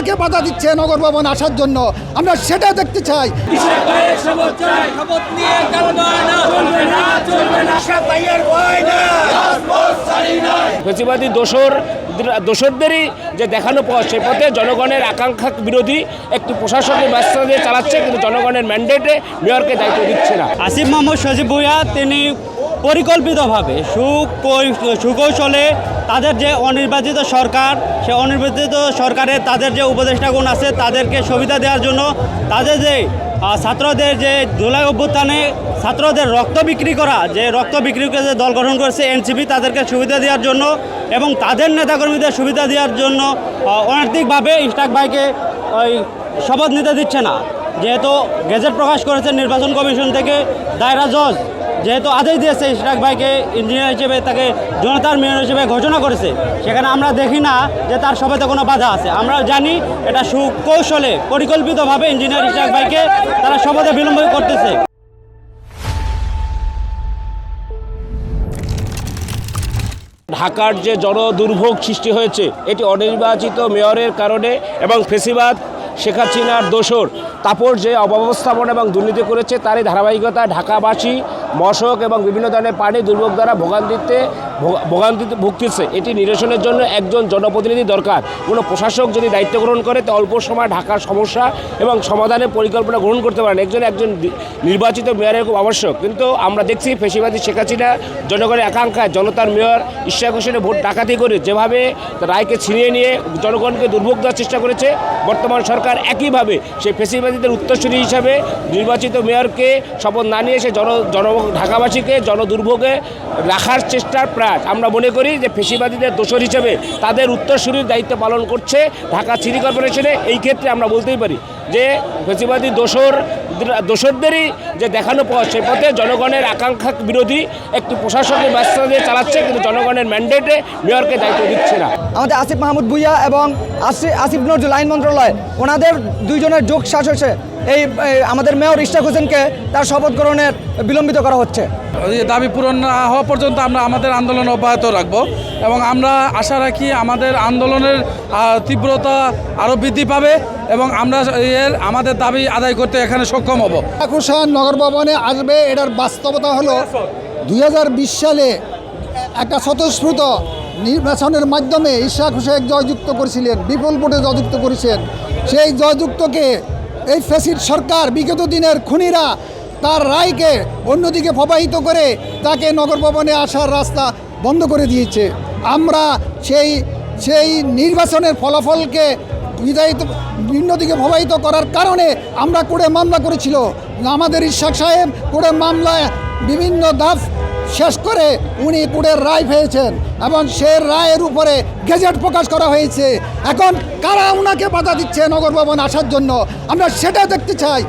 উনাকে বাধা দিচ্ছে নগর ভবন আসার জন্য, আমরা সেটা দেখতে চাই। ফেসিবাদী দোসরদেরই যে দেখানো পথ, সে পথে জনগণের আকাঙ্ক্ষা বিরোধী একটি প্রশাসনের ব্যবস্থা দিয়ে চালাচ্ছে, কিন্তু জনগণের ম্যান্ডেটে মেয়রকে দায়িত্ব দিচ্ছে না। আসিফ মাহমুদ সজীব ভুঁইয়া তিনি পরিকল্পিতভাবে সুকৌশলে তাদের যে অনির্বাচিত সরকার, সে অনির্বাচিত সরকারের তাদের যে উপদেষ্টাগণ আছে তাদেরকে সুবিধা দেওয়ার জন্য, তাদের যে ছাত্রদের যে জুলাই অভ্যুত্থানে ছাত্রদের রক্ত বিক্রি করা, যে রক্ত বিক্রি করে যে দল গঠন করেছে এনসিপি, তাদেরকে সুবিধা দেওয়ার জন্য এবং তাদের নেতাকর্মীদের সুবিধা দেওয়ার জন্য অনৈতিকভাবে ইশরাক ভাইকে ওই শপথ নিতে দিচ্ছে না। যেহেতু গেজেট প্রকাশ করেছে নির্বাচন কমিশন থেকে, দায়রা জজ যেহেতু আদেশ দিয়েছে ইশরাক ভাইকে ইঞ্জিনিয়ার হিসেবে, তাকে জনতার মেয়র হিসেবে ঘোষণা করেছে, সেখানে আমরা দেখি না যে তার শপথে কোনো বাধা আছে। আমরা জানি এটা সুকৌশলে পরিকল্পিতভাবে ইঞ্জিনিয়ার ইশরাক ভাইকে তারা শপথে বিলম্ব করতেছে। ঢাকার যে জনদুর্ভোগ সৃষ্টি হয়েছে, এটি অনির্বাচিত মেয়রের কারণে এবং ফেসিবাদ শেখ হাসিনার দোসর তাপর যে অব্যবস্থাপনা এবং দুর্নীতি করেছে, তারই ধারাবাহিকতা ঢাকাবাসী মশক এবং বিভিন্ন ধরনের পানি দুর্ভোগ দ্বারা ভোগান্তিতে ভুগতেছে। এটি নিরসনের জন্য একজন জনপ্রতিনিধি দরকার। কোনো প্রশাসক যদি দায়িত্ব গ্রহণ করে, তো অল্প সময় ঢাকার সমস্যা এবং সমাধানের পরিকল্পনা গ্রহণ করতে পারেন। একজন নির্বাচিত মেয়রের খুব আবশ্যক। কিন্তু আমরা দেখছি ফেসিবাদী শেখ হাসিনা জনগণের আকাঙ্ক্ষায় জনতার মেয়র ইশরাক হোসেনের ভোট ডাকাতি করে যেভাবে রায়কে ছিনিয়ে নিয়ে জনগণকে দুর্ভোগ দেওয়ার চেষ্টা করেছে, বর্তমান সরকার একইভাবে সেই ফেসিবাদীদের উত্তরসূরি হিসাবে নির্বাচিত মেয়রকে শপথ না নিয়ে এসে ঢাকাবাসীকে জনদুর্ভোগে রাখার চেষ্টার প্রয়াস। আমরা মনে করি যে ফেসিবাদীদের দোসর হিসেবে তাদের উত্তরসূরির দায়িত্ব পালন করছে ঢাকা সিটি কর্পোরেশনে। এই ক্ষেত্রে আমরা বলতেই পারি যে ফেসিবাদী দোসরদেরই যে দেখানো পথ, সে পথে জনগণের আকাঙ্ক্ষা বিরোধী একটি প্রশাসনের ব্যবস্থা দিয়ে চালাচ্ছে, কিন্তু জনগণের ম্যান্ডেটে মেয়রকে দায়িত্ব দিচ্ছে না। আমাদের আসিফ মাহমুদ ভুঁইয়া এবং আসিফ নজরুল আইন মন্ত্রণালয়, ওনাদের দুইজনের যোগ শাসনে এই আমাদের মেয়র ইশরাক হোসেনকে তার শপথ গ্রহণের বিলম্বিত করা হচ্ছে। দাবি পূরণ না হওয়া পর্যন্ত আমরা আমাদের আন্দোলন অব্যাহত রাখব এবং আমরা আশা রাখি আমাদের আন্দোলনের তীব্রতা আরও বৃদ্ধি পাবে এবং আমরা আমাদের দাবি আদায় করতে এখানে সক্ষম হব। ইশরাক হোসেন নগর ভবনে আসবে, এটার বাস্তবতা হলো 2020 সালে একটা স্বতঃস্ফূর্ত নির্বাচনের মাধ্যমে ইশরাক হোসেন জয়যুক্ত করেছিলেন, বিপুল ভোটে জয়যুক্ত করেছেন। সেই জয়যুক্তকে এই ফ্যাসিড সরকার বিগত দিনের খুনিরা তার রায়কে অন্যদিকে প্রবাহিত করে তাকে নগর ভবনে আসার রাস্তা বন্ধ করে দিয়েছে। আমরা সেই নির্বাচনের ফলাফলকে অন্যদিকে প্রবাহিত করার কারণে আমরা কোর্টে মামলা করেছিল। আমাদের ইশরাক সাহেব কোর্টের মামলায় বিভিন্ন ধাপ শেষ করে উনি কোর্টের রায় পেয়েছেন এবং সে রায়ের উপরে গেজেট প্রকাশ করা হয়েছে। এখন কারা উনাকে বাধা দিচ্ছে নগর ভবন আসার জন্য, আমরা সেটা দেখতে চাই।